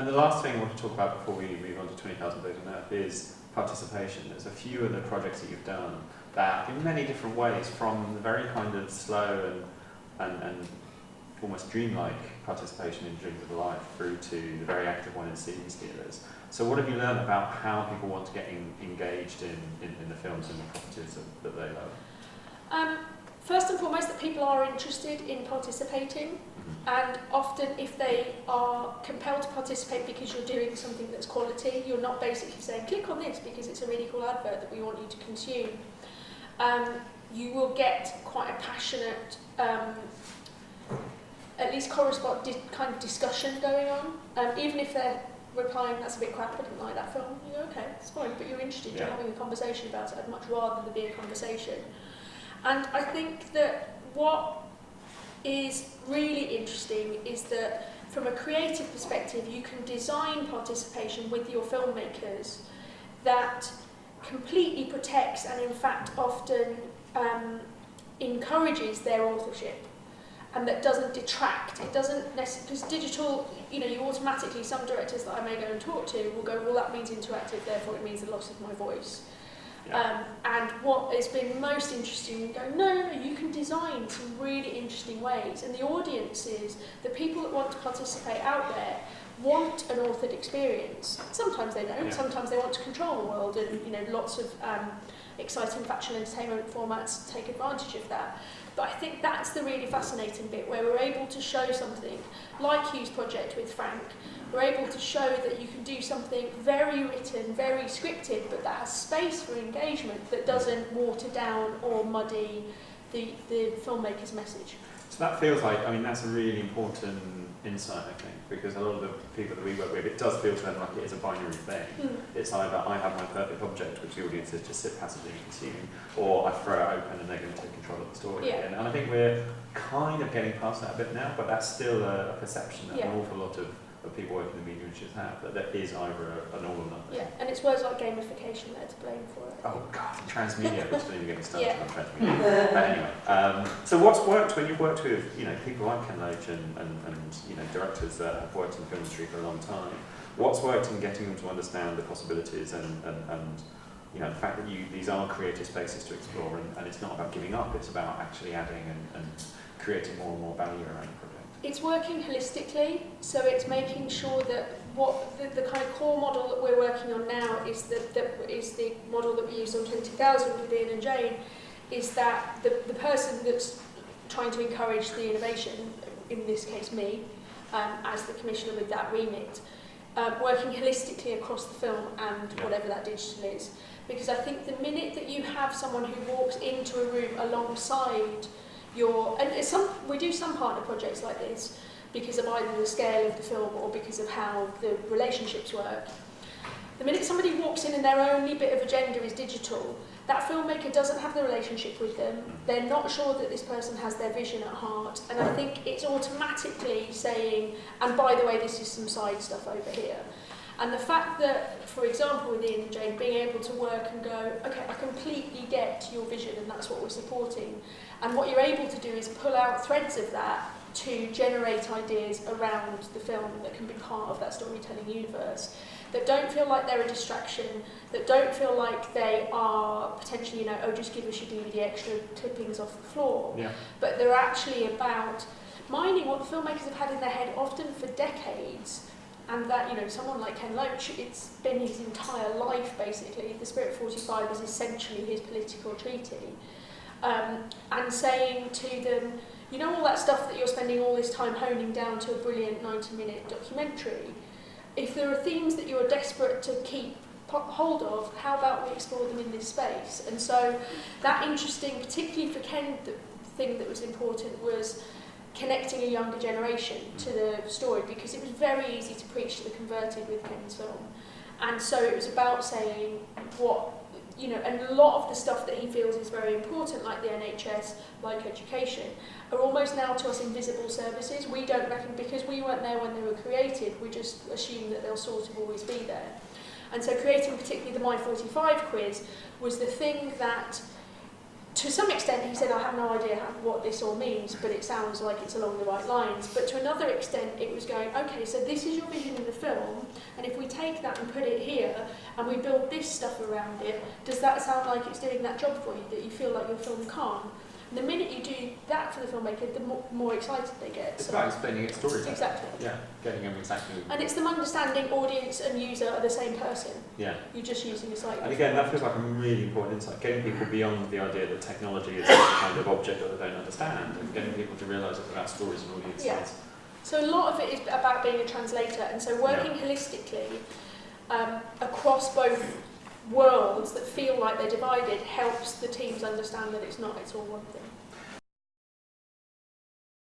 And the last thing I want to talk about before we move on to 20,000 Days on Earth is participation. There's a few of the projects that you've done that in many different ways, from the very kind of slow and almost dreamlike participation in Dreams of a Life through to the very active one in Scene Stealers. So what have you learned about how people want to get engaged in the films and the properties that they love? First and foremost, that people are interested in participating, and often if they are compelled to participate because you're doing something that's quality, you're not basically saying click on this because it's a really cool advert that we want you to consume. You will get quite a passionate, at least kind of discussion going on, even if they're replying, that's a bit crap, I didn't like that film, you go, okay, it's fine, but you're interested, you're having a conversation about it. I'd much rather there be a conversation. And I think that what is really interesting is that from a creative perspective, you can design participation with your filmmakers that completely protects and in fact often encourages their authorship, and that doesn't detract. It doesn't necessarily, because digital, you automatically, some directors that I may go and talk to will go, well, that means interactive, therefore it means the loss of my voice. Yeah. And what has been most interesting, you go, no, you can design some really interesting ways, and the audiences, the people that want to participate out there, want an authored experience. Sometimes they don't, sometimes they want to control the world, and lots of exciting factual entertainment formats take advantage of that. But I think that's the really fascinating bit, where we're able to show something like Hugh's project with Frank. We're able to show that you can do something very written, very scripted, but that has space for engagement, that doesn't water down or muddy the filmmaker's message. So that feels like, that's a really important insight, I think, because a lot of the people that we work with, it does feel to them like it is a binary thing. It's either I have my perfect object, which the audience is just sit passively and consume, or I throw it open and they're going to take control of the story again. And I think we're kind of getting past that a bit now, but that's still a perception that an awful lot of people working in the media industry have, that there is either an all or nothing. Yeah, and it's words like gamification there to blame for it. Oh God, transmedia, which don't even get me started on transmedia. But anyway, so what's worked when you've worked with people like Ken Loach and directors that have worked in the film industry for a long time? What's worked in getting them to understand the possibilities and the fact that these are creative spaces to explore, and it's not about giving up, it's about actually adding and creating more and more value around the project? It's working holistically, so it's making sure that what the kind of core model that we're working on now is the model that we used on 20,000 with Ian and Jane, is that the person that's trying to encourage the innovation, in this case me, as the commissioner with that remit, working holistically across the film and whatever that digital is. Because I think the minute that you have someone who walks into a room alongside we do some partner projects like this because of either the scale of the film or because of how the relationships work. The minute somebody walks in and their only bit of agenda is digital, that filmmaker doesn't have the relationship with them, they're not sure that this person has their vision at heart, and I think it's automatically saying, and by the way, this is some side stuff over here. And the fact that, for example, with Ian and Jane, being able to work and go, okay, I completely get your vision and that's what we're supporting. And what you're able to do is pull out threads of that to generate ideas around the film that can be part of that storytelling universe, that don't feel like they're a distraction, that don't feel like they are potentially, just give us your DVD extra clippings off the floor. But they're actually about mining what the filmmakers have had in their head often for decades. And that, someone like Ken Loach, it's been his entire life, basically. The Spirit 45 is essentially his political treaty. And saying to them, all that stuff that you're spending all this time honing down to a brilliant 90-minute documentary, if there are themes that you're desperate to keep hold of, how about we explore them in this space? And so that interesting, particularly for Ken, the thing that was important was connecting a younger generation to the story, because it was very easy to preach to the converted with Ken's film. And so it was about saying and a lot of the stuff that he feels is very important, like the NHS, like education, are almost now to us invisible services. We don't reckon, because we weren't there when they were created, we just assume that they'll sort of always be there. And so creating particularly the My 45 quiz was the thing that to some extent, he said, I have no idea what this all means, but it sounds like it's along the right lines. But to another extent, it was going, okay, so this is your vision in the film, and if we take that and put it here, and we build this stuff around it, does that sound like it's doing that job for you, that you feel like your film can't? And the minute you do that for the filmmaker, the more excited they get. It's about explaining its story. Exactly. Yeah, getting them exactly. And it's them understanding audience and user are the same person. Yeah. You're just using a slightly And again, that feels like a really important insight, getting people beyond the idea that technology is some kind of object that they don't understand, and getting people to realise it's about stories and audiences. Yeah. So a lot of it is about being a translator, and so working holistically across both worlds that feel like they're divided helps the teams understand that it's all one thing.